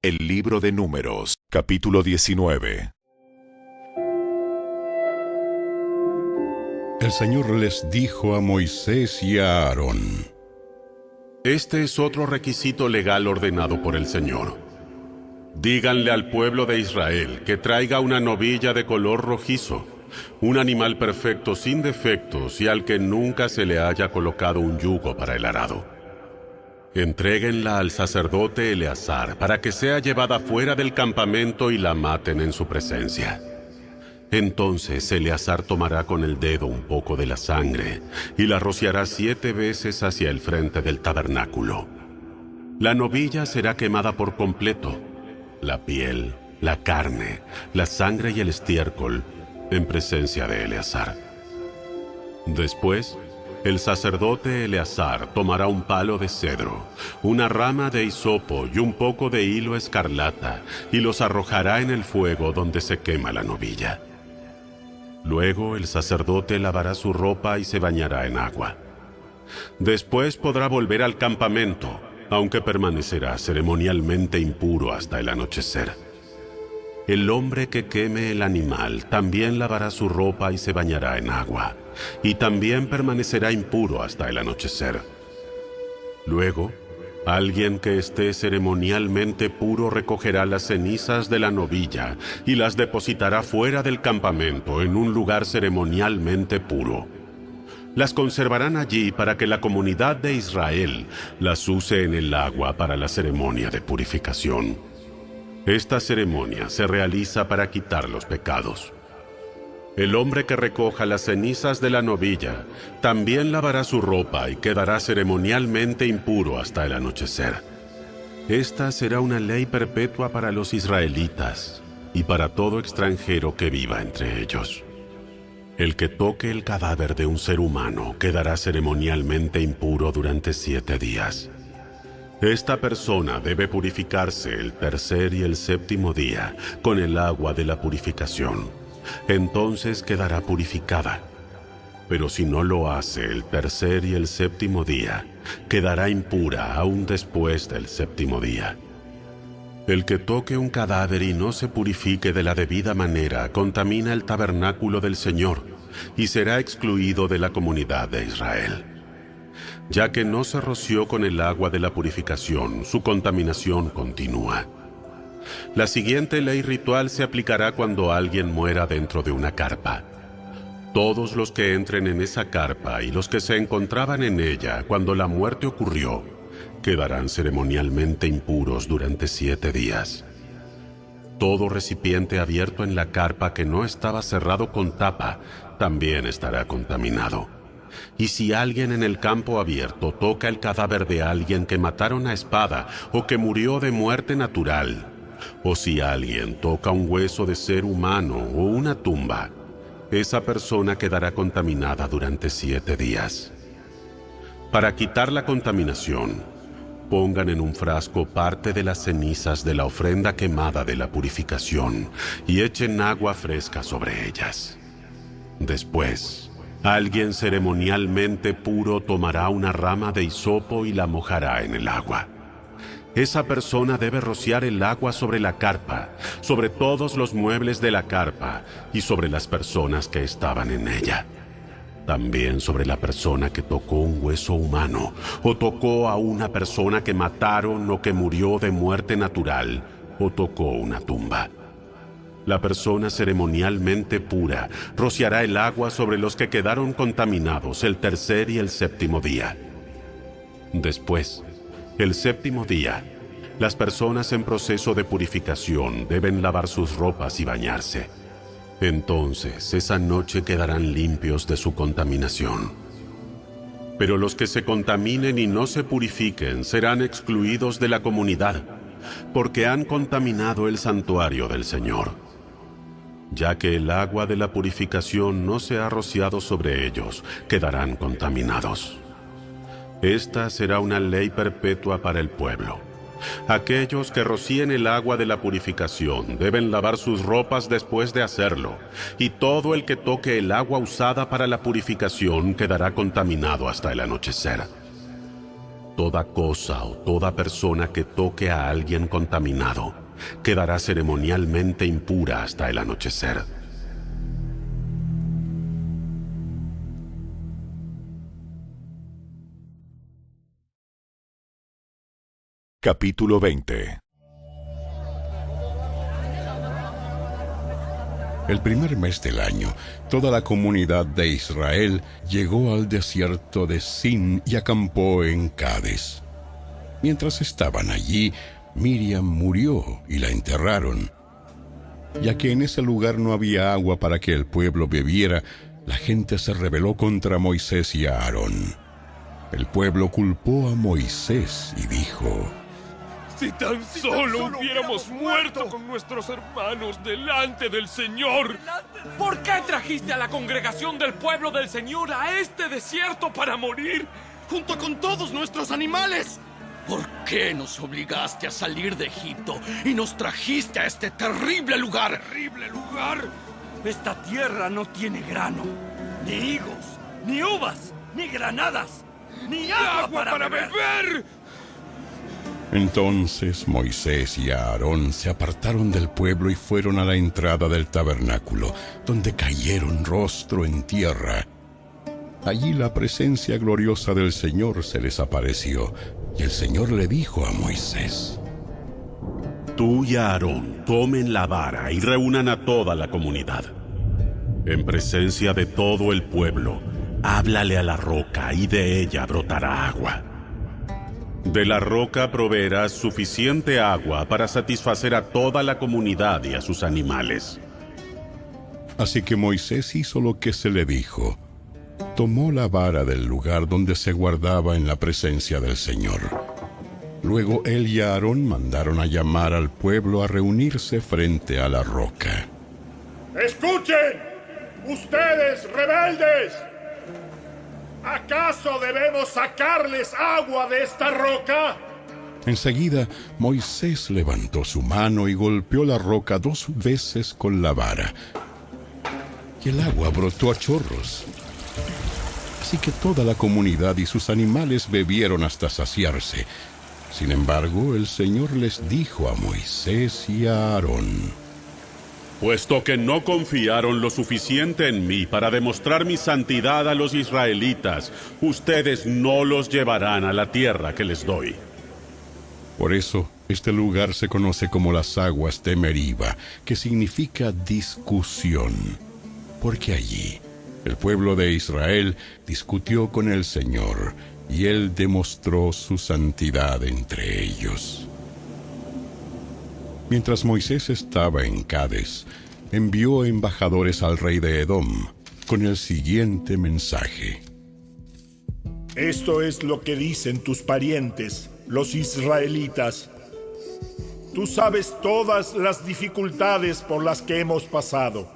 El libro de Números, capítulo 19. El Señor les dijo a Moisés y a Aarón: Este es otro requisito legal ordenado por el Señor. Díganle al pueblo de Israel que traiga una novilla de color rojizo, un animal perfecto sin defectos y al que nunca se le haya colocado un yugo para el arado. Entréguenla al sacerdote Eleazar para que sea llevada fuera del campamento y la maten en su presencia. Entonces Eleazar tomará con el dedo un poco de la sangre y la rociará 7 veces hacia el frente del tabernáculo. La novilla será quemada por completo, la piel, la carne, la sangre y el estiércol, en presencia de Eleazar. Después, el sacerdote Eleazar tomará un palo de cedro, una rama de hisopo y un poco de hilo escarlata, y los arrojará en el fuego donde se quema la novilla. Luego el sacerdote lavará su ropa y se bañará en agua. Después podrá volver al campamento, aunque permanecerá ceremonialmente impuro hasta el anochecer. El hombre que queme el animal también lavará su ropa y se bañará en agua, y también permanecerá impuro hasta el anochecer. Luego, alguien que esté ceremonialmente puro recogerá las cenizas de la novilla y las depositará fuera del campamento en un lugar ceremonialmente puro. Las conservarán allí para que la comunidad de Israel las use en el agua para la ceremonia de purificación. Esta ceremonia se realiza para quitar los pecados. El hombre que recoja las cenizas de la novilla también lavará su ropa y quedará ceremonialmente impuro hasta el anochecer. Esta será una ley perpetua para los israelitas y para todo extranjero que viva entre ellos. El que toque el cadáver de un ser humano quedará ceremonialmente impuro durante 7 días. Esta persona debe purificarse el tercer y el séptimo día con el agua de la purificación. Entonces quedará purificada. Pero si no lo hace el tercer y el séptimo día, quedará impura aún después del séptimo día. El que toque un cadáver y no se purifique de la debida manera contamina el tabernáculo del Señor y será excluido de la comunidad de Israel. Ya que no se roció con el agua de la purificación, su contaminación continúa. La siguiente ley ritual se aplicará cuando alguien muera dentro de una carpa. Todos los que entren en esa carpa y los que se encontraban en ella cuando la muerte ocurrió, quedarán ceremonialmente impuros durante 7 días. Todo recipiente abierto en la carpa que no estaba cerrado con tapa también estará contaminado. Y si alguien en el campo abierto toca el cadáver de alguien que mataron a espada o que murió de muerte natural, o si alguien toca un hueso de ser humano o una tumba, esa persona quedará contaminada durante 7 días. Para quitar la contaminación, pongan en un frasco parte de las cenizas de la ofrenda quemada de la purificación y echen agua fresca sobre ellas. Después, alguien ceremonialmente puro tomará una rama de hisopo y la mojará en el agua. Esa persona debe rociar el agua sobre la carpa, sobre todos los muebles de la carpa y sobre las personas que estaban en ella. También sobre la persona que tocó un hueso humano o tocó a una persona que mataron o que murió de muerte natural o tocó una tumba. La persona ceremonialmente pura rociará el agua sobre los que quedaron contaminados el tercer y el séptimo día. Después, el séptimo día, las personas en proceso de purificación deben lavar sus ropas y bañarse. Entonces, esa noche quedarán limpios de su contaminación. Pero los que se contaminen y no se purifiquen serán excluidos de la comunidad, porque han contaminado el santuario del Señor. Ya que el agua de la purificación no se ha rociado sobre ellos, quedarán contaminados. Esta será una ley perpetua para el pueblo. Aquellos que rocíen el agua de la purificación deben lavar sus ropas después de hacerlo, y todo el que toque el agua usada para la purificación quedará contaminado hasta el anochecer. Toda cosa o toda persona que toque a alguien contaminado quedará ceremonialmente impura hasta el anochecer. Capítulo 20. El primer mes del año, toda la comunidad de Israel llegó al desierto de Sin y acampó en Cades. Mientras estaban allí, Miriam murió y la enterraron. Ya que en ese lugar no había agua para que el pueblo bebiera, la gente se rebeló contra Moisés y a Aarón. El pueblo culpó a Moisés y dijo: Si tan solo hubiéramos muerto con nuestros hermanos delante del Señor. ¿Por qué trajiste a la congregación del pueblo del Señor a este desierto para morir? Junto con todos nuestros animales. ¿Por qué nos obligaste a salir de Egipto y nos trajiste a este terrible lugar? ¡Terrible lugar! Esta tierra no tiene grano, ni higos, ni uvas, ni granadas, ni agua para beber. Entonces Moisés y Aarón se apartaron del pueblo y fueron a la entrada del tabernáculo, donde cayeron rostro en tierra. Allí la presencia gloriosa del Señor se les apareció, y el Señor le dijo a Moisés: Tú y Aarón tomen la vara y reúnan a toda la comunidad. En presencia de todo el pueblo, háblale a la roca y de ella brotará agua. De la roca proveerás suficiente agua para satisfacer a toda la comunidad y a sus animales. Así que Moisés hizo lo que se le dijo. Tomó la vara del lugar donde se guardaba en la presencia del Señor. Luego él y Aarón mandaron a llamar al pueblo a reunirse frente a la roca. ¡Escuchen! ¡Ustedes, rebeldes! ¿Acaso debemos sacarles agua de esta roca? Enseguida, Moisés levantó su mano y golpeó la roca 2 veces con la vara, y el agua brotó a chorros. Así que toda la comunidad y sus animales bebieron hasta saciarse. Sin embargo, el Señor les dijo a Moisés y a Aarón: Puesto que no confiaron lo suficiente en mí para demostrar mi santidad a los israelitas, ustedes no los llevarán a la tierra que les doy. Por eso, este lugar se conoce como las aguas de Meriba, que significa discusión, porque allí el pueblo de Israel discutió con el Señor, y Él demostró su santidad entre ellos. Mientras Moisés estaba en Cades, envió embajadores al rey de Edom con el siguiente mensaje: Esto es lo que dicen tus parientes, los israelitas. Tú sabes todas las dificultades por las que hemos pasado.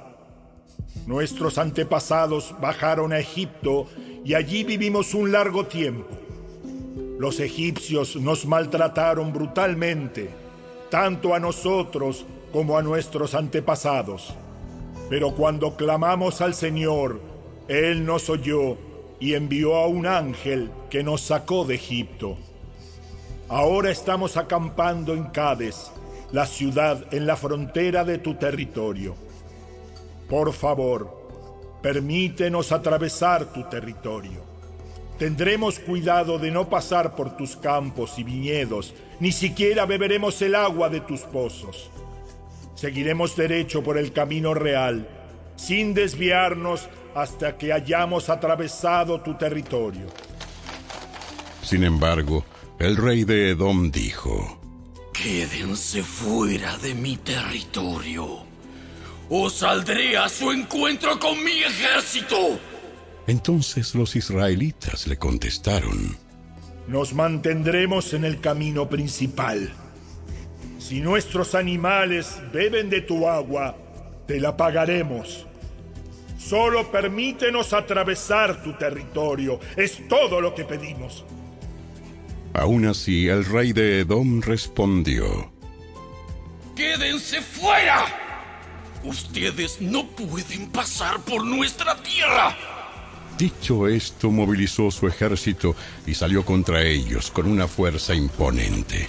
Nuestros antepasados bajaron a Egipto y allí vivimos un largo tiempo. Los egipcios nos maltrataron brutalmente, tanto a nosotros como a nuestros antepasados. Pero cuando clamamos al Señor, Él nos oyó y envió a un ángel que nos sacó de Egipto. Ahora estamos acampando en Cades, la ciudad en la frontera de tu territorio. Por favor, permítenos atravesar tu territorio. Tendremos cuidado de no pasar por tus campos y viñedos, ni siquiera beberemos el agua de tus pozos. Seguiremos derecho por el camino real, sin desviarnos hasta que hayamos atravesado tu territorio. Sin embargo, el rey de Edom dijo: Quédense fuera de mi territorio, o saldré a su encuentro con mi ejército. Entonces los israelitas le contestaron: Nos mantendremos en el camino principal. Si nuestros animales beben de tu agua, te la pagaremos. Solo permítenos atravesar tu territorio. Es todo lo que pedimos. Aún así, el rey de Edom respondió: ¡Quédense fuera! Ustedes no pueden pasar por nuestra tierra. Dicho esto, movilizó su ejército y salió contra ellos con una fuerza imponente.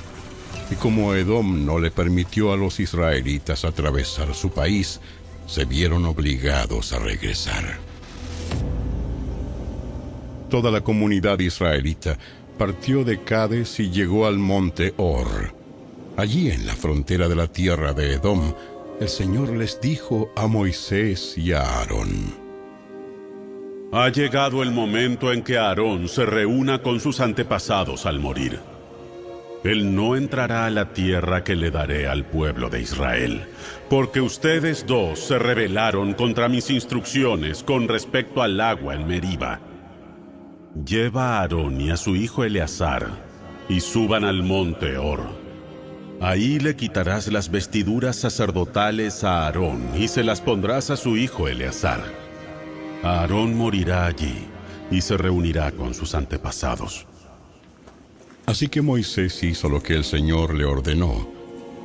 Y como Edom no le permitió a los israelitas atravesar su país, se vieron obligados a regresar. Toda la comunidad israelita partió de Cades y llegó al monte Hor. Allí, en la frontera de la tierra de Edom, el Señor les dijo a Moisés y a Aarón: Ha llegado el momento en que Aarón se reúna con sus antepasados al morir. Él no entrará a la tierra que le daré al pueblo de Israel, porque ustedes dos se rebelaron contra mis instrucciones con respecto al agua en Meriba. Lleva a Aarón y a su hijo Eleazar y suban al monte Hor. Ahí le quitarás las vestiduras sacerdotales a Aarón y se las pondrás a su hijo Eleazar. Aarón morirá allí y se reunirá con sus antepasados. Así que Moisés hizo lo que el Señor le ordenó.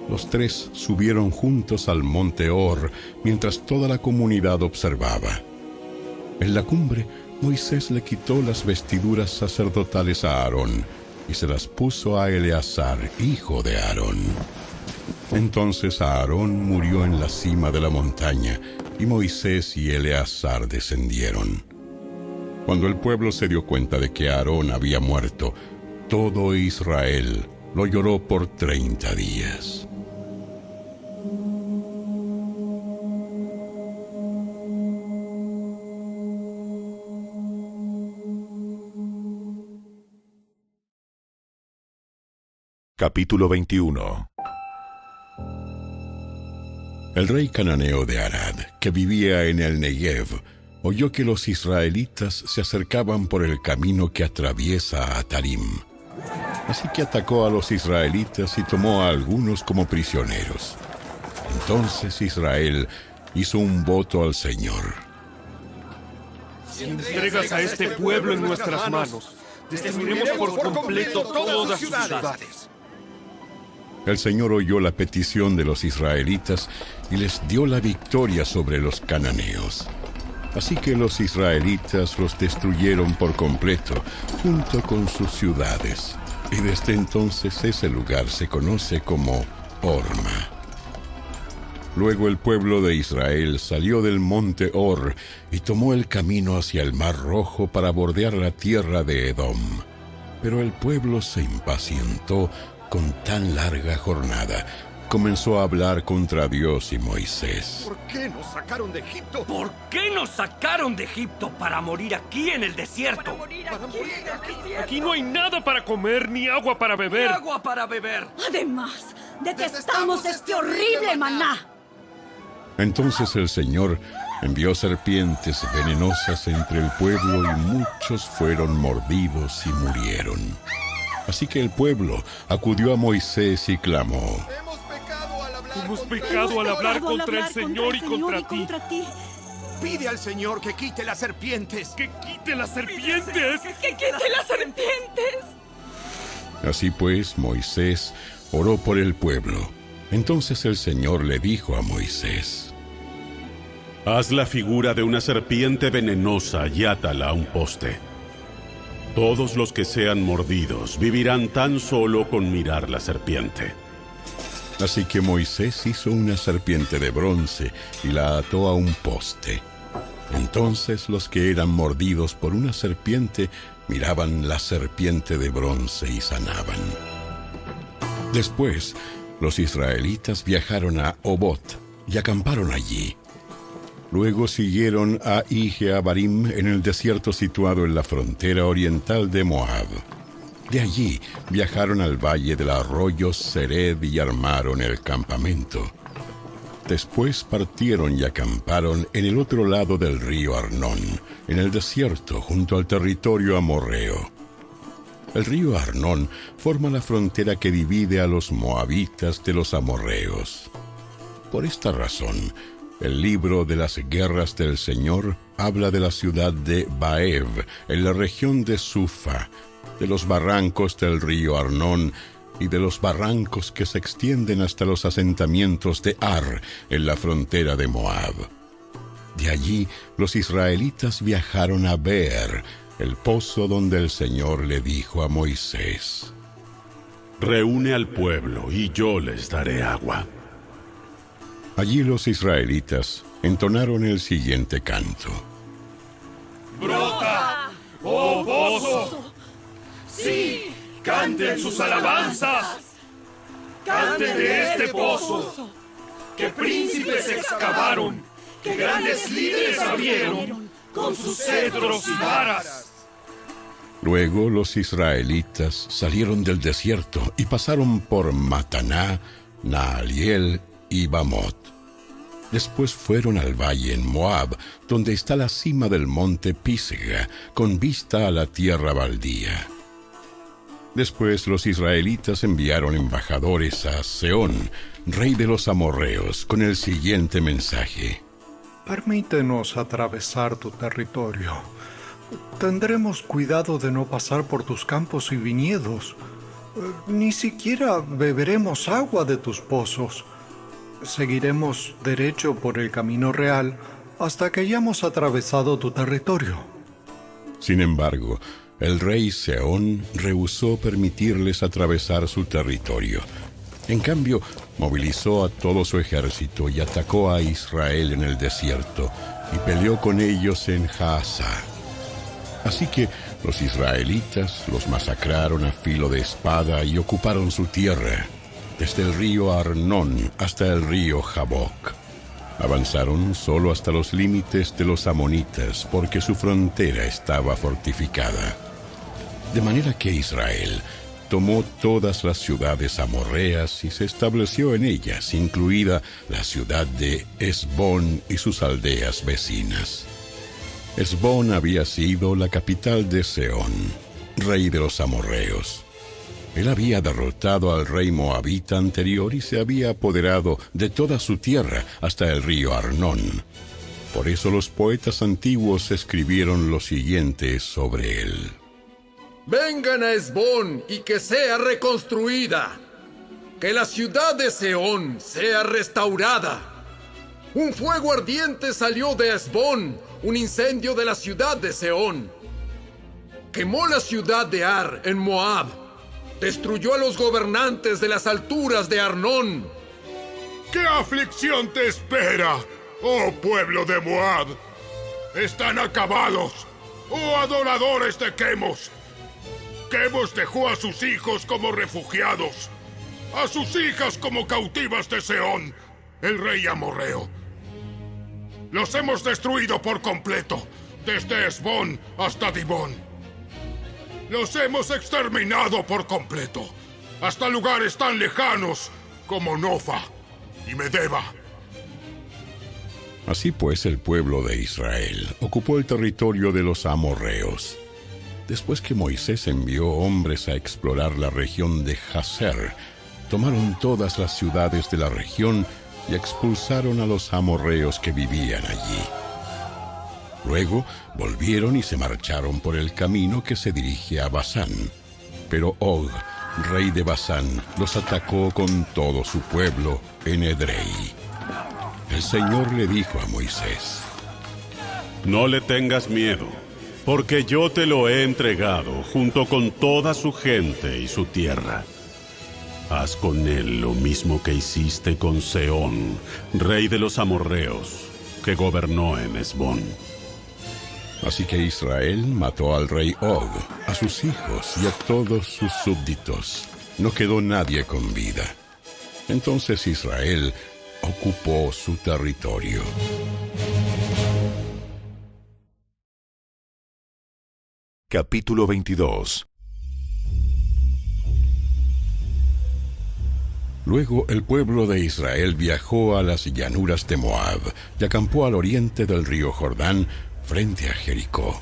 Los tres subieron juntos al monte Hor, mientras toda la comunidad observaba. En la cumbre, Moisés le quitó las vestiduras sacerdotales a Aarón y se las puso a Eleazar, hijo de Aarón. Entonces Aarón murió en la cima de la montaña, y Moisés y Eleazar descendieron. Cuando el pueblo se dio cuenta de que Aarón había muerto, todo Israel lo lloró por 30 días. Capítulo 21. El rey cananeo de Arad, que vivía en el Negev, oyó que los israelitas se acercaban por el camino que atraviesa a Tarim. Así que atacó a los israelitas y tomó a algunos como prisioneros. Entonces Israel hizo un voto al Señor. Si entregas a este pueblo en nuestras manos, destruiremos por completo todas sus ciudades. El Señor oyó la petición de los israelitas y les dio la victoria sobre los cananeos. Así que los israelitas los destruyeron por completo, junto con sus ciudades. Y desde entonces ese lugar se conoce como Horma. Luego el pueblo de Israel salió del monte Hor y tomó el camino hacia el Mar Rojo para bordear la tierra de Edom. Pero el pueblo se impacientó con tan larga jornada. Comenzó a hablar contra Dios y Moisés. ¿Por qué nos sacaron de Egipto? ¿Por qué nos sacaron de Egipto para morir aquí en el desierto? Aquí no hay nada para comer ni agua para beber. ¡Ni agua para beber! Además, detestamos este horrible maná. Entonces el Señor envió serpientes venenosas entre el pueblo y muchos fueron mordidos y murieron. Así que el pueblo acudió a Moisés y clamó: Hemos pecado al hablar contra el Señor y contra ti. Pide al Señor que quite las serpientes. ¡Que quite las serpientes! ¡Que quite las serpientes! Así pues, Moisés oró por el pueblo. Entonces el Señor le dijo a Moisés: Haz la figura de una serpiente venenosa y átala a un poste. Todos los que sean mordidos vivirán tan solo con mirar la serpiente. Así que Moisés hizo una serpiente de bronce y la ató a un poste. Entonces los que eran mordidos por una serpiente miraban la serpiente de bronce y sanaban. Después, los israelitas viajaron a Obot y acamparon allí. Luego siguieron a Ije-Abarim en el desierto situado en la frontera oriental de Moab. De allí viajaron al valle del arroyo Sered y armaron el campamento. Después partieron y acamparon en el otro lado del río Arnón, en el desierto junto al territorio amorreo. El río Arnón forma la frontera que divide a los moabitas de los amorreos. Por esta razón, el libro de las guerras del Señor habla de la ciudad de Baev, en la región de Sufa, de los barrancos del río Arnón y de los barrancos que se extienden hasta los asentamientos de Ar, en la frontera de Moab. De allí los israelitas viajaron a Beer, el pozo donde el Señor le dijo a Moisés: Reúne al pueblo y yo les daré agua. Allí los israelitas entonaron el siguiente canto: ¡Brota, oh pozo! ¡Sí! ¡Canten sus alabanzas! ¡Canten de este pozo! ¡Que príncipes excavaron! ¡Que grandes líderes abrieron! ¡Con sus cetros y varas! Luego los israelitas salieron del desierto y pasaron por Mataná, Naaliel y Bamot. Después fueron al valle en Moab, donde está la cima del monte Pisga, con vista a la tierra baldía. Después los israelitas enviaron embajadores a Sehón, rey de los amorreos, con el siguiente mensaje: Permítenos atravesar tu territorio. Tendremos cuidado de no pasar por tus campos y viñedos. Ni siquiera beberemos agua de tus pozos. Seguiremos derecho por el camino real hasta que hayamos atravesado tu territorio. Sin embargo, el rey Sehón rehusó permitirles atravesar su territorio. En cambio, movilizó a todo su ejército y atacó a Israel en el desierto y peleó con ellos en Jaasa. Así que los israelitas los masacraron a filo de espada y ocuparon su tierra, desde el río Arnón hasta el río Jaboc. Avanzaron solo hasta los límites de los amonitas, porque su frontera estaba fortificada. De manera que Israel tomó todas las ciudades amorreas y se estableció en ellas, incluida la ciudad de Hesbón y sus aldeas vecinas. Hesbón había sido la capital de Sehón, rey de los amorreos. Él había derrotado al rey moabita anterior y se había apoderado de toda su tierra hasta el río Arnón. Por eso los poetas antiguos escribieron lo siguiente sobre él: Vengan a Hesbón y que sea reconstruida, que la ciudad de Sehón sea restaurada. Un fuego ardiente salió de Hesbón, un incendio de la ciudad de Sehón. Quemó la ciudad de Ar en Moab, destruyó a los gobernantes de las alturas de Arnón. ¿Qué aflicción te espera, oh pueblo de Moab? Están acabados, oh adoradores de Quemos. Quemos dejó a sus hijos como refugiados, a sus hijas como cautivas de Sehón, el rey amorreo. Los hemos destruido por completo, desde Hesbón hasta Dibón. Los hemos exterminado por completo, hasta lugares tan lejanos como Nofa y Medeba. Así pues, el pueblo de Israel ocupó el territorio de los amorreos. Después que Moisés envió hombres a explorar la región de Jazer, tomaron todas las ciudades de la región y expulsaron a los amorreos que vivían allí. Luego volvieron y se marcharon por el camino que se dirige a Basán. Pero Og, rey de Basán, los atacó con todo su pueblo en Edrei. El Señor le dijo a Moisés: No le tengas miedo, porque yo te lo he entregado junto con toda su gente y su tierra. Haz con él lo mismo que hiciste con Sehón, rey de los amorreos, que gobernó en Hesbón. Así que Israel mató al rey Og, a sus hijos y a todos sus súbditos. No quedó nadie con vida. Entonces Israel ocupó su territorio. Capítulo 22. Luego el pueblo de Israel viajó a las llanuras de Moab y acampó al oriente del río Jordán, frente a Jericó.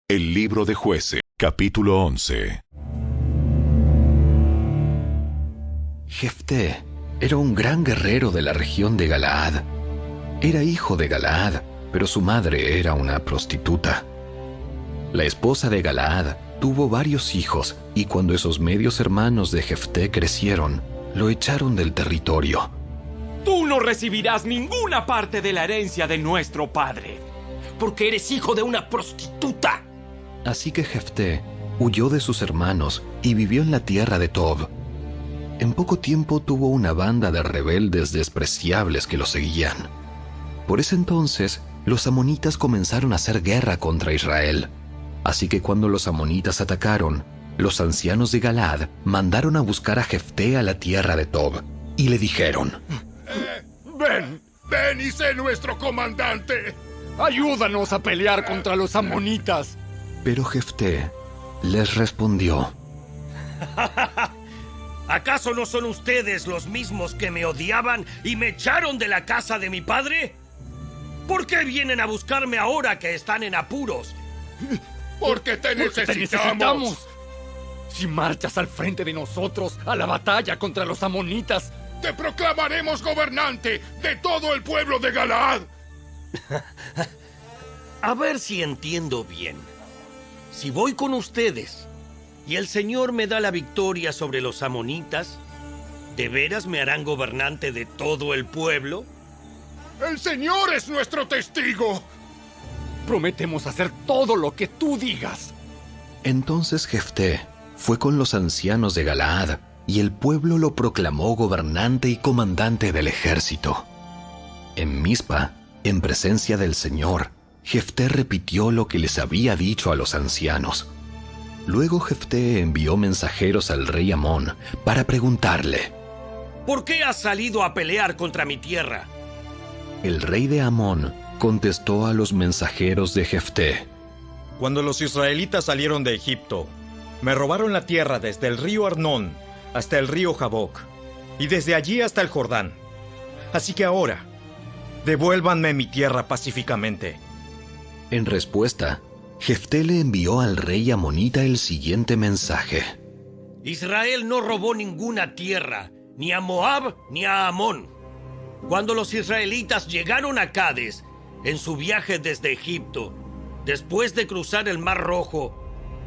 El libro de Jueces, capítulo 11. Jefté era un gran guerrero de la región de Galaad. Era hijo de Galaad, pero su madre era una prostituta. La esposa de Galaad tuvo varios hijos, y cuando esos medios hermanos de Jefté crecieron, lo echaron del territorio. Tú no recibirás ninguna parte de la herencia de nuestro padre, porque eres hijo de una prostituta. Así que Jefté huyó de sus hermanos y vivió en la tierra de Tob. En poco tiempo tuvo una banda de rebeldes despreciables que lo seguían. Por ese entonces, los amonitas comenzaron a hacer guerra contra Israel. Así que cuando los amonitas atacaron, los ancianos de Galaad mandaron a buscar a Jefté a la tierra de Tob y le dijeron: Ven y sé nuestro comandante. Ayúdanos a pelear contra los amonitas. Pero Jefté les respondió: ¿Acaso no son ustedes los mismos que me odiaban y me echaron de la casa de mi padre? ¿Por qué vienen a buscarme ahora que están en apuros? Porque te necesitamos. Si marchas al frente de nosotros a la batalla contra los amonitas, te proclamaremos gobernante de todo el pueblo de Galaad. A ver si entiendo bien. Si voy con ustedes y el Señor me da la victoria sobre los amonitas, ¿de veras me harán gobernante de todo el pueblo? ¡El Señor es nuestro testigo! Prometemos hacer todo lo que tú digas. Entonces Jefté fue con los ancianos de Galaad, y el pueblo lo proclamó gobernante y comandante del ejército. En Mizpa, en presencia del Señor, Jefté repitió lo que les había dicho a los ancianos. Luego Jefté envió mensajeros al rey Amón para preguntarle: ¿por qué has salido a pelear contra mi tierra? El rey de Amón contestó a los mensajeros de Jefté: cuando los israelitas salieron de Egipto, me robaron la tierra desde el río Arnón hasta el río Jaboc, y desde allí hasta el Jordán. Así que ahora, devuélvanme mi tierra pacíficamente. En respuesta, Jefté le envió al rey amonita el siguiente mensaje: Israel no robó ninguna tierra, ni a Moab ni a Amón. Cuando los israelitas llegaron a Cades, en su viaje desde Egipto, después de cruzar el Mar Rojo,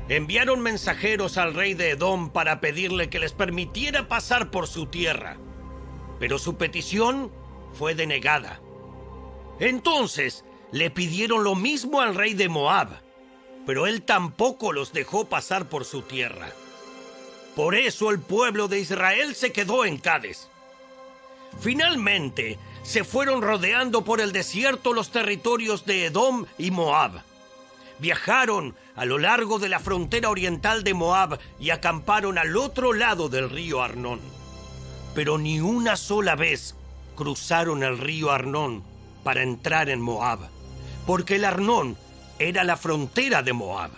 enviaron mensajeros al rey de Edom para pedirle que les permitiera pasar por su tierra. Pero su petición fue denegada. Entonces le pidieron lo mismo al rey de Moab, pero él tampoco los dejó pasar por su tierra. Por eso el pueblo de Israel se quedó en Cades. Finalmente, se fueron rodeando por el desierto los territorios de Edom y Moab. Viajaron a lo largo de la frontera oriental de Moab y acamparon al otro lado del río Arnón. Pero ni una sola vez cruzaron el río Arnón para entrar en Moab, porque el Arnón era la frontera de Moab.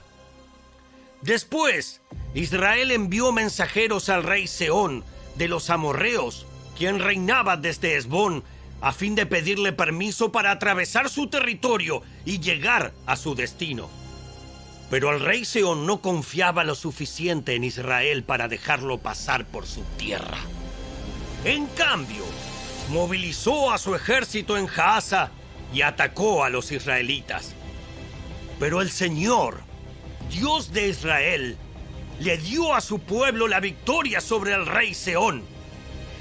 Después, Israel envió mensajeros al rey Sehón de los amorreos, quien reinaba desde Hesbón, a fin de pedirle permiso para atravesar su territorio y llegar a su destino. Pero el rey Sehón no confiaba lo suficiente en Israel para dejarlo pasar por su tierra. En cambio, movilizó a su ejército en Jaasa y atacó a los israelitas. Pero el Señor, Dios de Israel, le dio a su pueblo la victoria sobre el rey Sehón.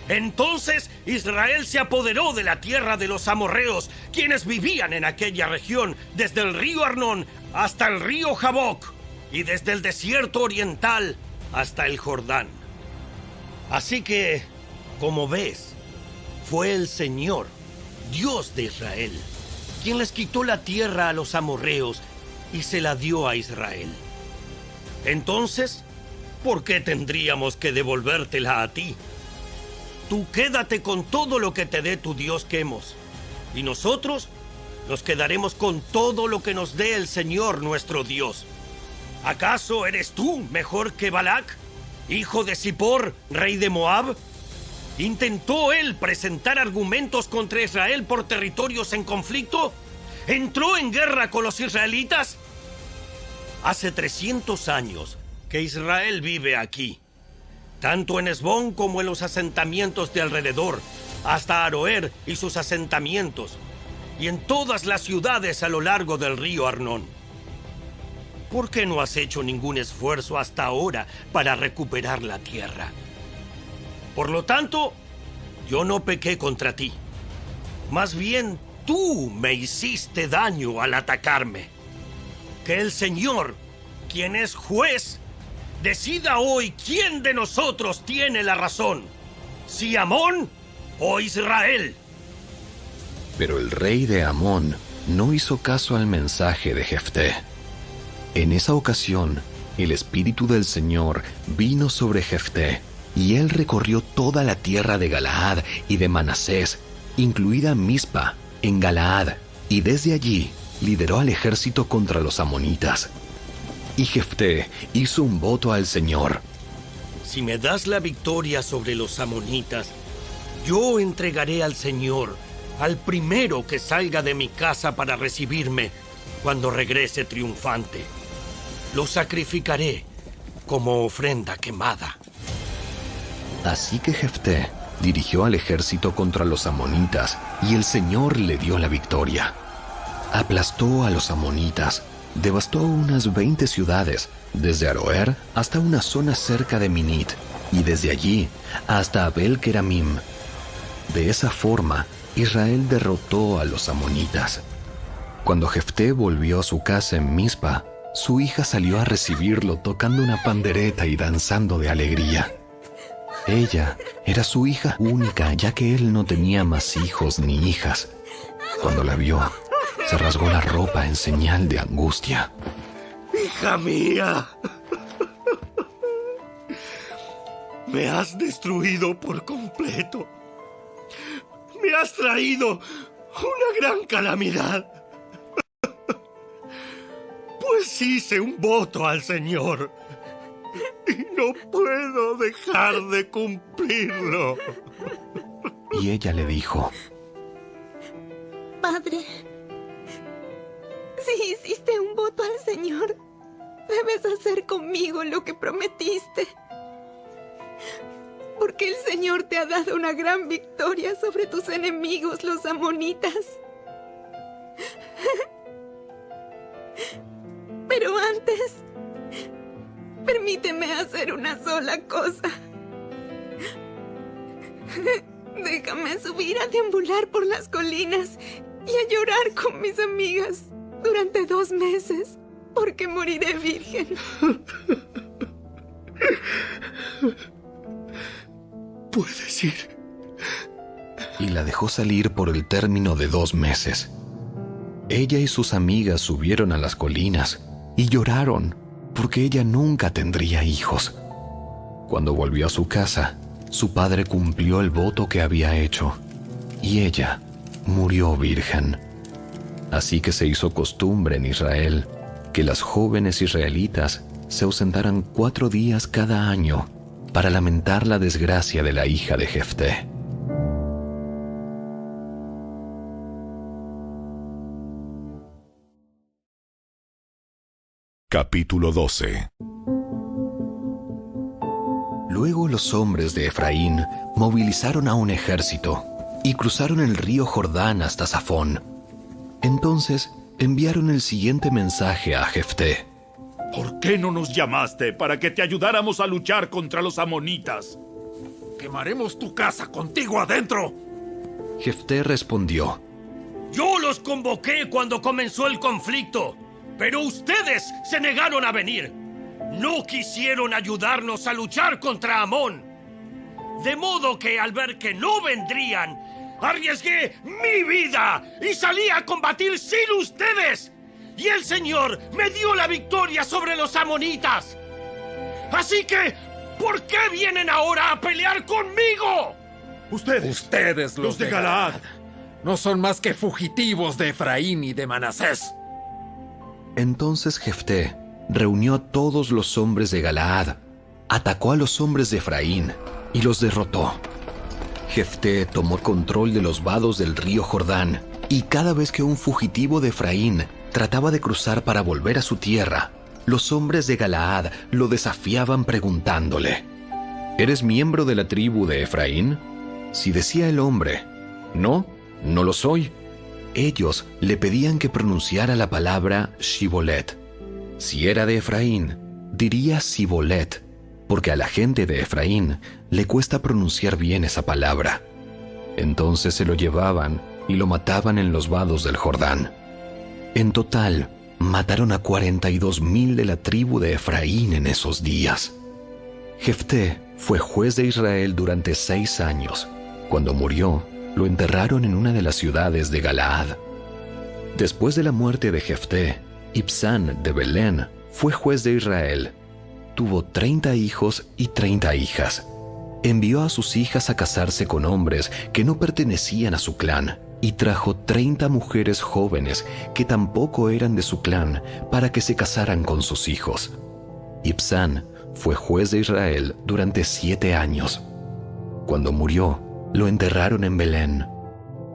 Entonces Israel se apoderó de la tierra de los amorreos, quienes vivían en aquella región, desde el río Arnón hasta el río Jaboc, y desde el desierto oriental hasta el Jordán. Así que, como ves, fue el Señor, Dios de Israel, quien les quitó la tierra a los amorreos y se la dio a Israel. Entonces, ¿por qué tendríamos que devolvértela a ti? Tú quédate con todo lo que te dé tu Dios Quemos, y nosotros nos quedaremos con todo lo que nos dé el Señor nuestro Dios. ¿Acaso eres tú mejor que Balac, hijo de Zippor, rey de Moab? ¿Intentó él presentar argumentos contra Israel por territorios en conflicto? ¿Entró en guerra con los israelitas? Hace 300 años que Israel vive aquí, tanto en Hesbón como en los asentamientos de alrededor, hasta Aroer y sus asentamientos, y en todas las ciudades a lo largo del río Arnón. ¿por qué no has hecho ningún esfuerzo hasta ahora para recuperar la tierra? Por lo tanto, yo no pequé contra ti. Más bien, tú me hiciste daño al atacarme. Que el Señor, quien es juez, decida hoy quién de nosotros tiene la razón, si Amón o Israel. Pero el rey de Amón no hizo caso al mensaje de Jefté. En esa ocasión, el Espíritu del Señor vino sobre Jefté, y él recorrió toda la tierra de Galaad y de Manasés, incluida Mizpa, en Galaad, y desde allí lideró al ejército contra los amonitas. Y Jefté hizo un voto al Señor. Si me das la victoria sobre los amonitas, yo entregaré al Señor al primero que salga de mi casa para recibirme cuando regrese triunfante. Lo sacrificaré como ofrenda quemada. Así que Jefté dirigió al ejército contra los amonitas, y el Señor le dio la victoria. Aplastó a los amonitas, devastó unas 20 ciudades, desde Aroer hasta una zona cerca de Minit, y desde allí hasta Abel-Keramim. De esa forma, Israel derrotó a los amonitas. Cuando Jefté volvió a su casa en Mizpa, su hija salió a recibirlo tocando una pandereta y danzando de alegría. Ella era su hija única, ya que él no tenía más hijos ni hijas. Cuando la vio, se rasgó la ropa en señal de angustia. ¡Hija mía! Me has destruido por completo. Me has traído una gran calamidad. Pues hice un voto al Señor y no puedo dejar de cumplirlo. Y ella le dijo: Padre, si hiciste un voto al Señor, debes hacer conmigo lo que prometiste. Porque el Señor te ha dado una gran victoria sobre tus enemigos, los amonitas. Pero antes, permíteme hacer una sola cosa. Déjame subir a deambular por las colinas y a llorar con mis amigas durante 2 meses, porque moriré virgen. Puedes ir. Y la dejó salir por el término de 2 meses. Ella y sus amigas subieron a las colinas y lloraron, porque ella nunca tendría hijos. Cuando volvió a su casa, su padre cumplió el voto que había hecho, y ella murió virgen. Así que se hizo costumbre en Israel que las jóvenes israelitas se ausentaran 4 días cada año para lamentar la desgracia de la hija de Jefté. Capítulo 12. Luego los hombres de Efraín movilizaron a un ejército y cruzaron el río Jordán hasta Safón. Entonces enviaron el siguiente mensaje a Jefté: ¿Por qué no nos llamaste para que te ayudáramos a luchar contra los amonitas? ¡Quemaremos tu casa contigo adentro! Jefté respondió: Yo los convoqué cuando comenzó el conflicto, pero ustedes se negaron a venir. No quisieron ayudarnos a luchar contra Amón. De modo que al ver que no vendrían, arriesgué mi vida y salí a combatir sin ustedes. Y el Señor me dio la victoria sobre los amonitas. Así que, ¿por qué vienen ahora a pelear conmigo? Ustedes, los de Galaad, no son más que fugitivos de Efraín y de Manasés. Entonces Jefté reunió a todos los hombres de Galaad, atacó a los hombres de Efraín y los derrotó. Jefté tomó control de los vados del río Jordán, y cada vez que un fugitivo de Efraín trataba de cruzar para volver a su tierra, los hombres de Galaad lo desafiaban preguntándole: ¿Eres miembro de la tribu de Efraín? Si decía el hombre: No, no lo soy, ellos le pedían que pronunciara la palabra Shibolet, Si era de Efraín, diría Sibolet, porque a la gente de Efraín le cuesta pronunciar bien esa palabra. Entonces se lo llevaban y lo mataban en los vados del Jordán. En total, mataron a 42,000 de la tribu de Efraín en esos días. Jefté fue juez de Israel durante 6 años. Cuando murió, lo enterraron en una de las ciudades de Galaad. Después de la muerte de Jefté, Ibsán de Belén fue juez de Israel. Tuvo 30 hijos y 30 hijas. Envió a sus hijas a casarse con hombres que no pertenecían a su clan y trajo 30 mujeres jóvenes que tampoco eran de su clan para que se casaran con sus hijos. Ibsán fue juez de Israel durante 7 años. Cuando murió, lo enterraron en Belén.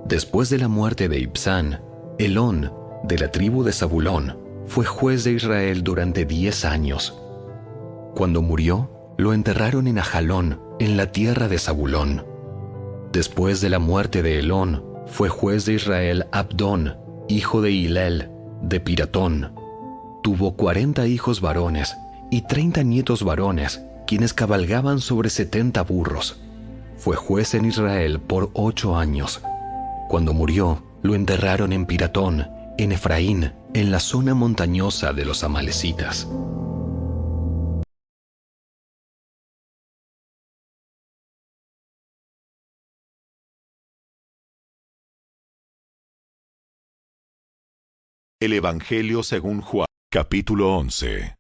Después de la muerte de Ibsán, Elón, de la tribu de Zabulón, fue juez de Israel durante 10 años. Cuando murió, lo enterraron en Ajalón, en la tierra de Zabulón. Después de la muerte de Elón, fue juez de Israel Abdón, hijo de Hilel, de Piratón. Tuvo 40 hijos varones y 30 nietos varones, quienes cabalgaban sobre 70 burros. Fue juez en Israel por 8 años. Cuando murió, lo enterraron en Piratón, en Efraín, en la zona montañosa de los amalecitas. El Evangelio según Juan, capítulo 11.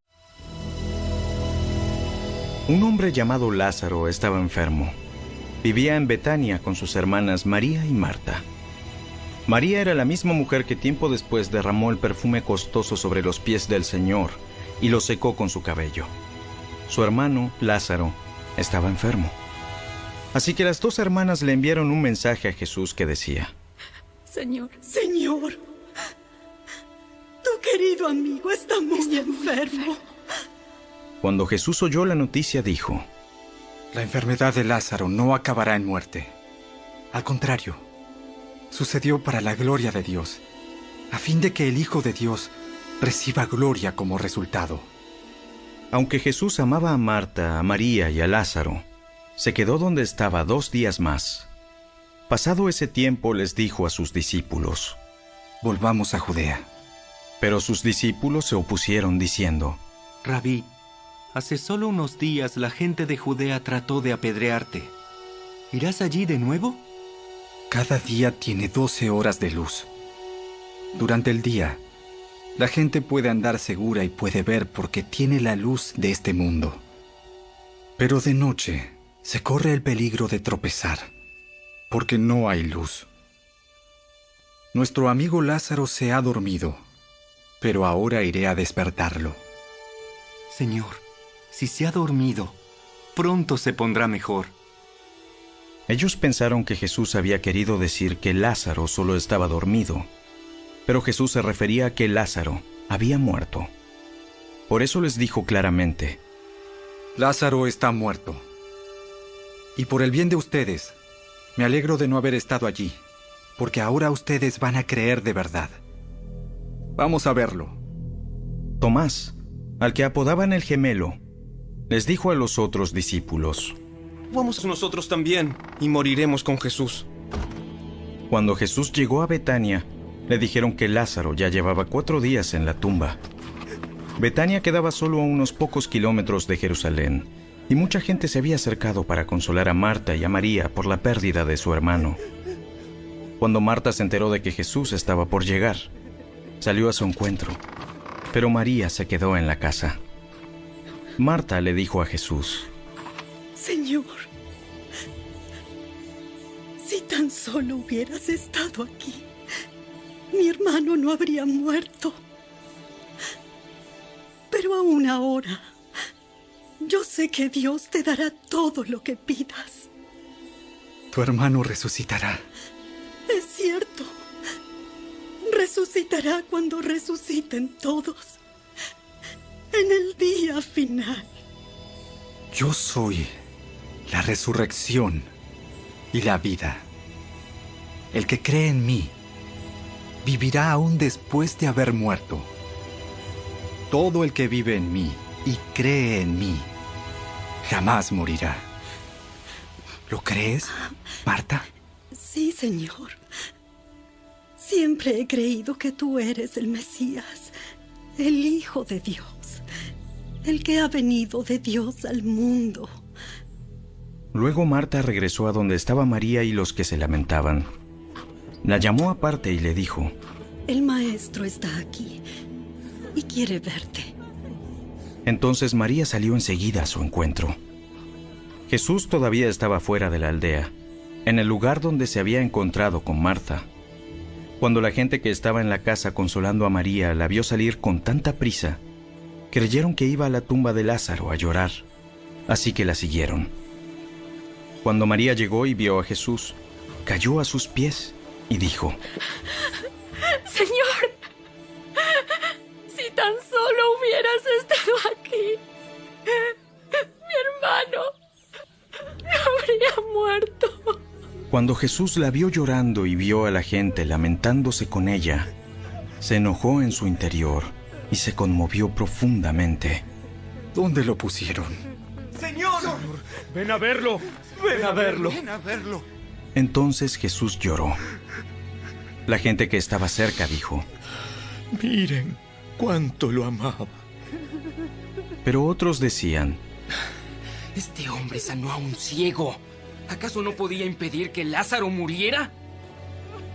Un hombre llamado Lázaro estaba enfermo. Vivía en Betania con sus hermanas María y Marta. María era la misma mujer que tiempo después derramó el perfume costoso sobre los pies del Señor y lo secó con su cabello. Su hermano, Lázaro, estaba enfermo. Así que las 2 hermanas le enviaron un mensaje a Jesús que decía: Señor, tu querido amigo está muy enfermo. Cuando Jesús oyó la noticia, dijo: La enfermedad de Lázaro no acabará en muerte. Al contrario, sucedió para la gloria de Dios, a fin de que el Hijo de Dios reciba gloria como resultado. Aunque Jesús amaba a Marta, a María y a Lázaro, se quedó donde estaba 2 días más. Pasado ese tiempo, les dijo a sus discípulos: Volvamos a Judea. Pero sus discípulos se opusieron diciendo: Rabí, hace solo unos días la gente de Judea trató de apedrearte. ¿Irás allí de nuevo? Cada día tiene 12 horas de luz. Durante el día, la gente puede andar segura y puede ver porque tiene la luz de este mundo. Pero de noche se corre el peligro de tropezar, porque no hay luz. Nuestro amigo Lázaro se ha dormido, pero ahora iré a despertarlo. Señor, si se ha dormido, pronto se pondrá mejor. Ellos pensaron que Jesús había querido decir que Lázaro solo estaba dormido, pero Jesús se refería a que Lázaro había muerto. Por eso les dijo claramente: Lázaro está muerto. Y por el bien de ustedes, me alegro de no haber estado allí, porque ahora ustedes van a creer de verdad. Vamos a verlo. Tomás, al que apodaban el Gemelo, les dijo a los otros discípulos: Vamos nosotros también y moriremos con Jesús. Cuando Jesús llegó a Betania, le dijeron que Lázaro ya llevaba 4 días en la tumba. Betania quedaba solo a unos pocos kilómetros de Jerusalén, y mucha gente se había acercado para consolar a Marta y a María por la pérdida de su hermano. Cuando Marta se enteró de que Jesús estaba por llegar, salió a su encuentro, pero María se quedó en la casa. Marta le dijo a Jesús: Señor, si tan solo hubieras estado aquí, mi hermano no habría muerto. Pero aún ahora, yo sé que Dios te dará todo lo que pidas. Tu hermano resucitará. Es cierto. Resucitará cuando resuciten todos. En el día final. Yo soy la resurrección y la vida. El que cree en mí vivirá aún después de haber muerto. todo el que vive en mí y cree en mí jamás morirá. ¿Lo crees, Marta? Sí, Señor. Siempre he creído que tú eres el Mesías, el Hijo de Dios, el que ha venido de Dios al mundo. Luego Marta regresó a donde estaba María y los que se lamentaban. La llamó aparte y le dijo: El maestro está aquí y quiere verte. Entonces María salió enseguida a su encuentro. Jesús todavía estaba fuera de la aldea, en el lugar donde se había encontrado con Marta. Cuando la gente que estaba en la casa consolando a María la vio salir con tanta prisa, creyeron que iba a la tumba de Lázaro a llorar, así que la siguieron. Cuando María llegó y vio a Jesús, cayó a sus pies y dijo: Señor, si tan solo hubieras estado aquí, mi hermano no habría muerto. Cuando Jesús la vio llorando y vio a la gente lamentándose con ella, se enojó en su interior y se conmovió profundamente. ¿Dónde lo pusieron? ¡Señor! ¡Ven a verlo! ¡Ven a verlo! ¡Ven a verlo! Entonces Jesús lloró. La gente que estaba cerca dijo: Miren cuánto lo amaba. Pero otros decían: Este hombre sanó a un ciego. ¿Acaso no podía impedir que Lázaro muriera?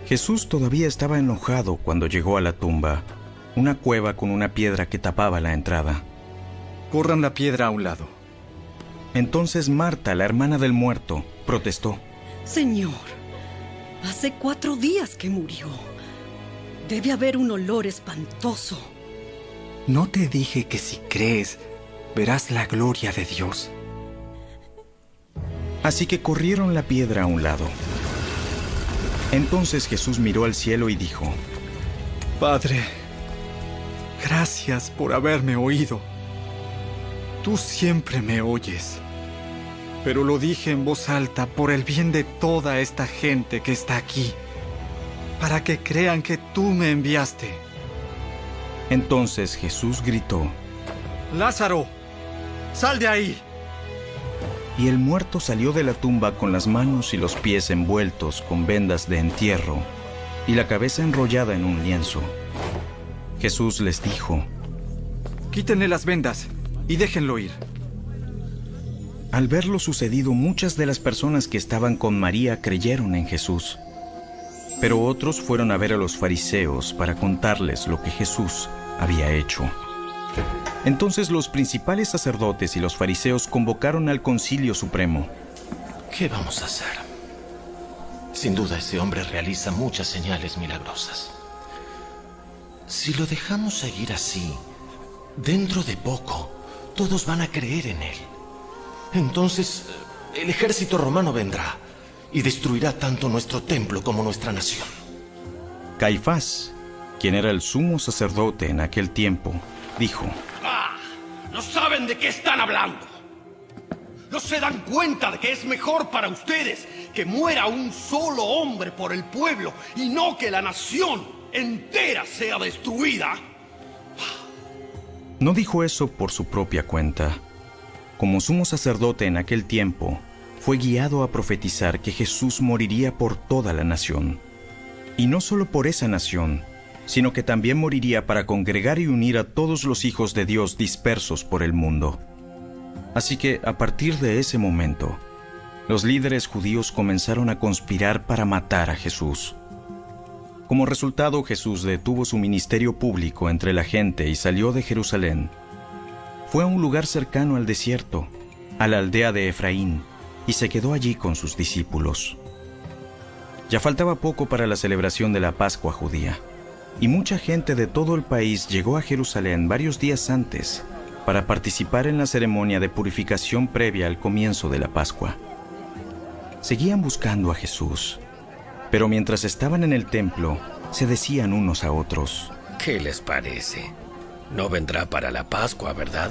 Jesús todavía estaba enojado cuando llegó a la tumba, una cueva con una piedra que tapaba la entrada. Corran la piedra a un lado. Entonces Marta, la hermana del muerto, protestó: Señor, hace 4 días que murió. Debe haber un olor espantoso. ¿No te dije que si crees, verás la gloria de Dios? Así que corrieron la piedra a un lado. Entonces Jesús miró al cielo y dijo: Padre, gracias por haberme oído. Tú siempre me oyes. Pero lo dije en voz alta por el bien de toda esta gente que está aquí, para que crean que tú me enviaste. Entonces Jesús gritó: Lázaro, sal de ahí. Y el muerto salió de la tumba con las manos y los pies envueltos con vendas de entierro y la cabeza enrollada en un lienzo. Jesús les dijo: Quítenle las vendas y déjenlo ir. Al ver lo sucedido, muchas de las personas que estaban con María creyeron en Jesús. Pero otros fueron a ver a los fariseos para contarles lo que Jesús había hecho. Entonces los principales sacerdotes y los fariseos convocaron al Concilio Supremo. ¿Qué vamos a hacer? Sin duda ese hombre realiza muchas señales milagrosas. Si lo dejamos seguir así, dentro de poco, todos van a creer en él. Entonces, el ejército romano vendrá y destruirá tanto nuestro templo como nuestra nación. Caifás, quien era el sumo sacerdote en aquel tiempo, dijo: No saben de qué están hablando. No se dan cuenta de que es mejor para ustedes que muera un solo hombre por el pueblo y no que la nación entera sea destruida. No dijo eso por su propia cuenta. Como sumo sacerdote en aquel tiempo, fue guiado a profetizar que Jesús moriría por toda la nación. Y no solo por esa nación, sino que también moriría para congregar y unir a todos los hijos de Dios dispersos por el mundo. Así que, a partir de ese momento, los líderes judíos comenzaron a conspirar para matar a Jesús. Como resultado, Jesús detuvo su ministerio público entre la gente y salió de Jerusalén. Fue a un lugar cercano al desierto, a la aldea de Efraín, y se quedó allí con sus discípulos. Ya faltaba poco para la celebración de la Pascua judía, y mucha gente de todo el país llegó a Jerusalén varios días antes para participar en la ceremonia de purificación previa al comienzo de la Pascua. Seguían buscando a Jesús, pero mientras estaban en el templo, se decían unos a otros: ¿Qué les parece? No vendrá para la Pascua, ¿verdad?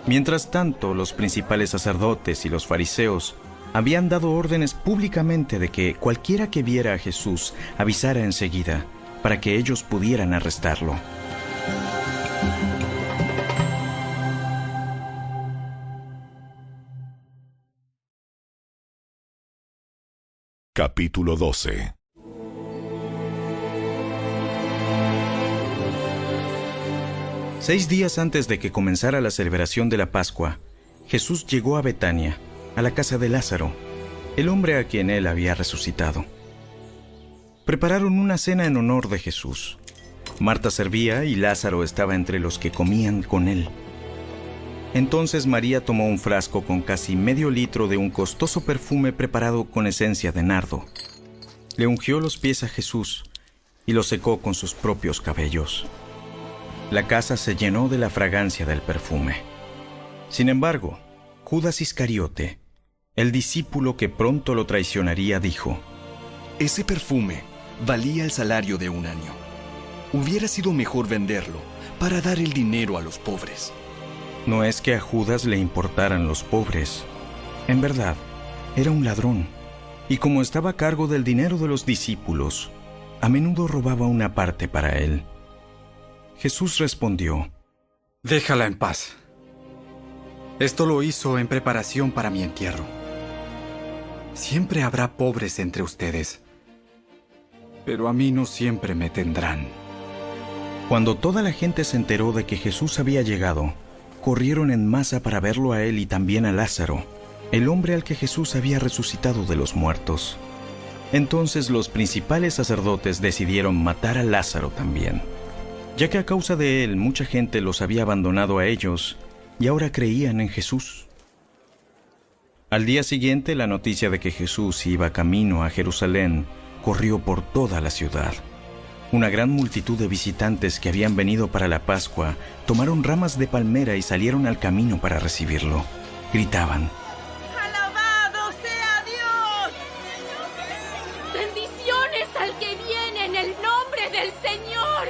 Mientras tanto, los principales sacerdotes y los fariseos habían dado órdenes públicamente de que cualquiera que viera a Jesús avisara enseguida para que ellos pudieran arrestarlo. Capítulo 12. Seis días antes de que comenzara la celebración de la Pascua, Jesús llegó a Betania, a la casa de Lázaro, el hombre a quien él había resucitado. Prepararon una cena en honor de Jesús. Marta servía y Lázaro estaba entre los que comían con él. Entonces María tomó un frasco con casi medio litro de un costoso perfume preparado con esencia de nardo. Le ungió los pies a Jesús y los secó con sus propios cabellos. La casa se llenó de la fragancia del perfume. Sin embargo, Judas Iscariote, el discípulo que pronto lo traicionaría, dijo: Ese perfume valía el salario de un año. Hubiera sido mejor venderlo para dar el dinero a los pobres. No es que a Judas le importaran los pobres. En verdad, era un ladrón, y como estaba a cargo del dinero de los discípulos, a menudo robaba una parte para él. Jesús respondió: Déjala en paz. Esto lo hizo en preparación para mi entierro. Siempre habrá pobres entre ustedes, pero a mí no siempre me tendrán. Cuando toda la gente se enteró de que Jesús había llegado, corrieron en masa para verlo a él y también a Lázaro, el hombre al que Jesús había resucitado de los muertos. Entonces los principales sacerdotes decidieron matar a Lázaro también, ya que a causa de él mucha gente los había abandonado a ellos y ahora creían en Jesús. Al día siguiente, la noticia de que Jesús iba camino a Jerusalén corrió por toda la ciudad. Una gran multitud de visitantes que habían venido para la Pascua tomaron ramas de palmera y salieron al camino para recibirlo. Gritaban: ¡Alabado sea Dios! ¡Bendiciones al que viene en el nombre del Señor!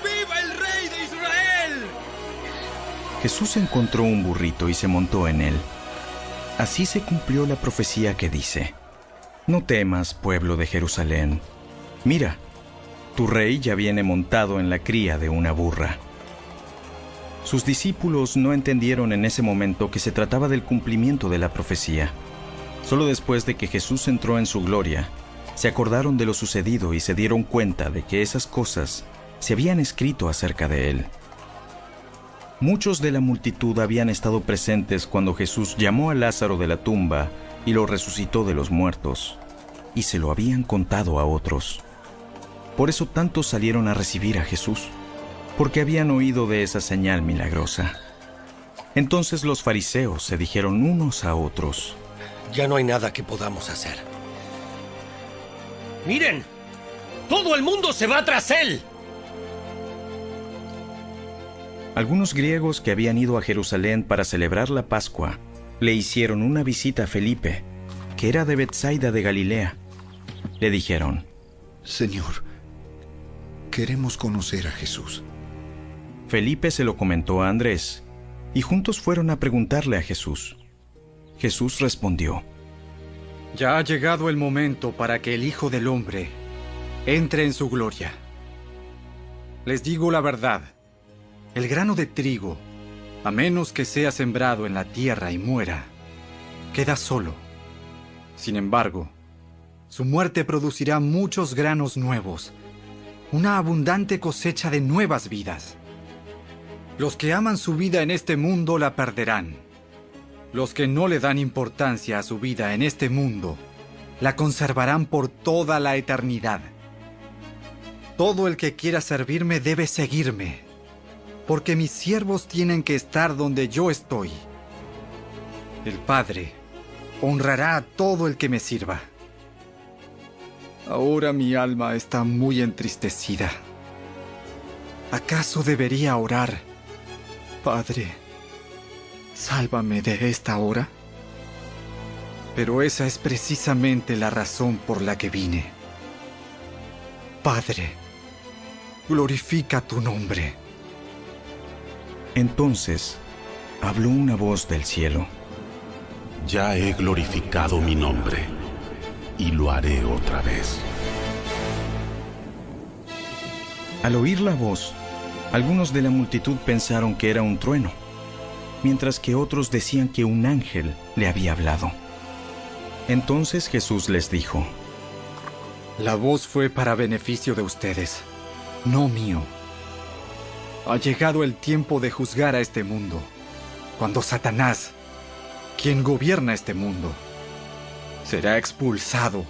¡Viva el Rey de Israel! Jesús encontró un burrito y se montó en él. Así se cumplió la profecía que dice: No temas, pueblo de Jerusalén. Mira, tu rey ya viene montado en la cría de una burra. Sus discípulos no entendieron en ese momento que se trataba del cumplimiento de la profecía. Solo después de que Jesús entró en su gloria, se acordaron de lo sucedido y se dieron cuenta de que esas cosas se habían escrito acerca de él. Muchos de la multitud habían estado presentes cuando Jesús llamó a Lázaro de la tumba y lo resucitó de los muertos, y se lo habían contado a otros. Por eso tantos salieron a recibir a Jesús, porque habían oído de esa señal milagrosa. Entonces los fariseos se dijeron unos a otros: Ya no hay nada que podamos hacer. ¡Miren! ¡Todo el mundo se va tras él! Algunos griegos que habían ido a Jerusalén para celebrar la Pascua le hicieron una visita a Felipe, que era de Betsaida de Galilea. Le dijeron: Señor, queremos conocer a Jesús. Felipe se lo comentó a Andrés, y juntos fueron a preguntarle a Jesús. Jesús respondió: Ya ha llegado el momento para que el Hijo del Hombre entre en su gloria. Les digo la verdad, el grano de trigo, a menos que sea sembrado en la tierra y muera, queda solo. Sin embargo, su muerte producirá muchos granos nuevos, una abundante cosecha de nuevas vidas. Los que aman su vida en este mundo la perderán. Los que no le dan importancia a su vida en este mundo la conservarán por toda la eternidad. Todo el que quiera servirme debe seguirme, porque mis siervos tienen que estar donde yo estoy. El Padre honrará a todo el que me sirva. Ahora mi alma está muy entristecida. ¿Acaso debería orar: Padre, sálvame de esta hora? Pero esa es precisamente la razón por la que vine. Padre, glorifica tu nombre. Entonces habló una voz del cielo: Ya he glorificado mi nombre, y lo haré otra vez. Al oír la voz, algunos de la multitud pensaron que era un trueno, mientras que otros decían que un ángel le había hablado. Entonces Jesús les dijo: La voz fue para beneficio de ustedes, no mío. Ha llegado el tiempo de juzgar a este mundo, cuando Satanás, quien gobierna este mundo, será expulsado,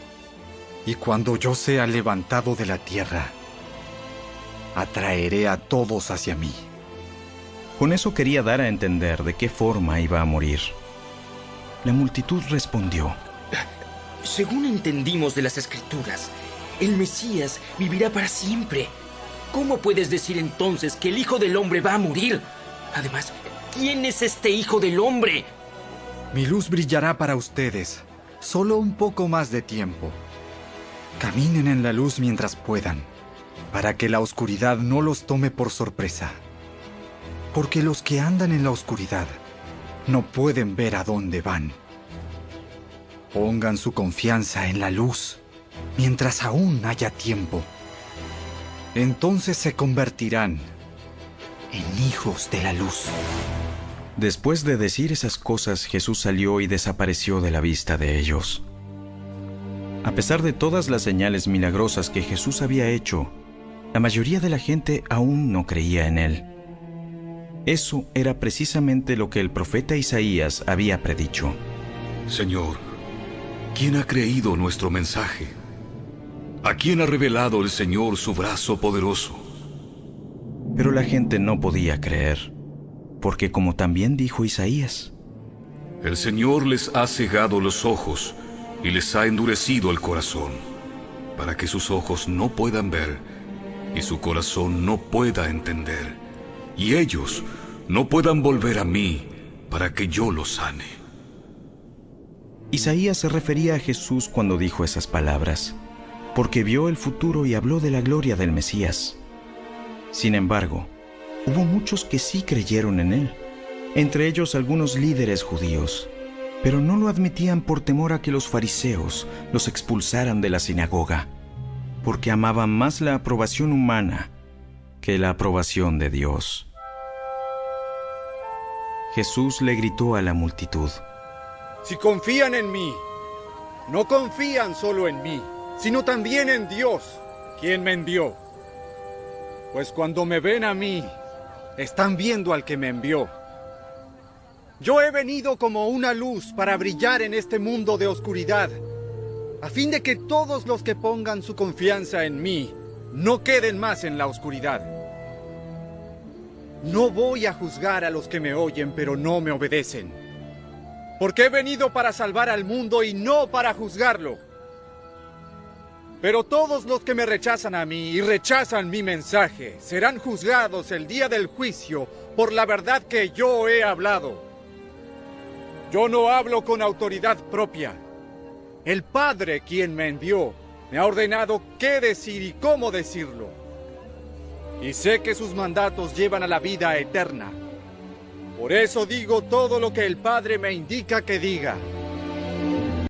y cuando yo sea levantado de la tierra, atraeré a todos hacia mí. Con eso quería dar a entender de qué forma iba a morir. La multitud respondió: Según entendimos de las Escrituras, el Mesías vivirá para siempre. ¿Cómo puedes decir entonces que el Hijo del Hombre va a morir? Además, ¿quién es este Hijo del Hombre? Mi luz brillará para ustedes, solo un poco más de tiempo. Caminen en la luz mientras puedan, para que la oscuridad no los tome por sorpresa. Porque los que andan en la oscuridad no pueden ver a dónde van. Pongan su confianza en la luz mientras aún haya tiempo. Entonces se convertirán en hijos de la luz. Después de decir esas cosas, Jesús salió y desapareció de la vista de ellos. A pesar de todas las señales milagrosas que Jesús había hecho, la mayoría de la gente aún no creía en él. Eso era precisamente lo que el profeta Isaías había predicho. Señor, ¿quién ha creído nuestro mensaje? ¿A quién ha revelado el Señor su brazo poderoso? Pero la gente no podía creer, porque como también dijo Isaías: El Señor les ha cegado los ojos y les ha endurecido el corazón, para que sus ojos no puedan ver y su corazón no pueda entender, y ellos no puedan volver a mí para que yo los sane. Isaías se refería a Jesús cuando dijo esas palabras, porque vio el futuro y habló de la gloria del Mesías. Sin embargo, hubo muchos que sí creyeron en él, entre ellos algunos líderes judíos, pero no lo admitían por temor a que los fariseos los expulsaran de la sinagoga, porque amaban más la aprobación humana que la aprobación de Dios. Jesús le gritó a la multitud: Si confían en mí, no confían solo en mí, sino también en Dios, quien me envió. Pues cuando me ven a mí, están viendo al que me envió. Yo he venido como una luz para brillar en este mundo de oscuridad, a fin de que todos los que pongan su confianza en mí no queden más en la oscuridad. No voy a juzgar a los que me oyen, pero no me obedecen, porque he venido para salvar al mundo y no para juzgarlo. Pero todos los que me rechazan a mí y rechazan mi mensaje serán juzgados el día del juicio por la verdad que yo he hablado. Yo no hablo con autoridad propia. El Padre, quien me envió, me ha ordenado qué decir y cómo decirlo. Y sé que sus mandatos llevan a la vida eterna. Por eso digo todo lo que el Padre me indica que diga.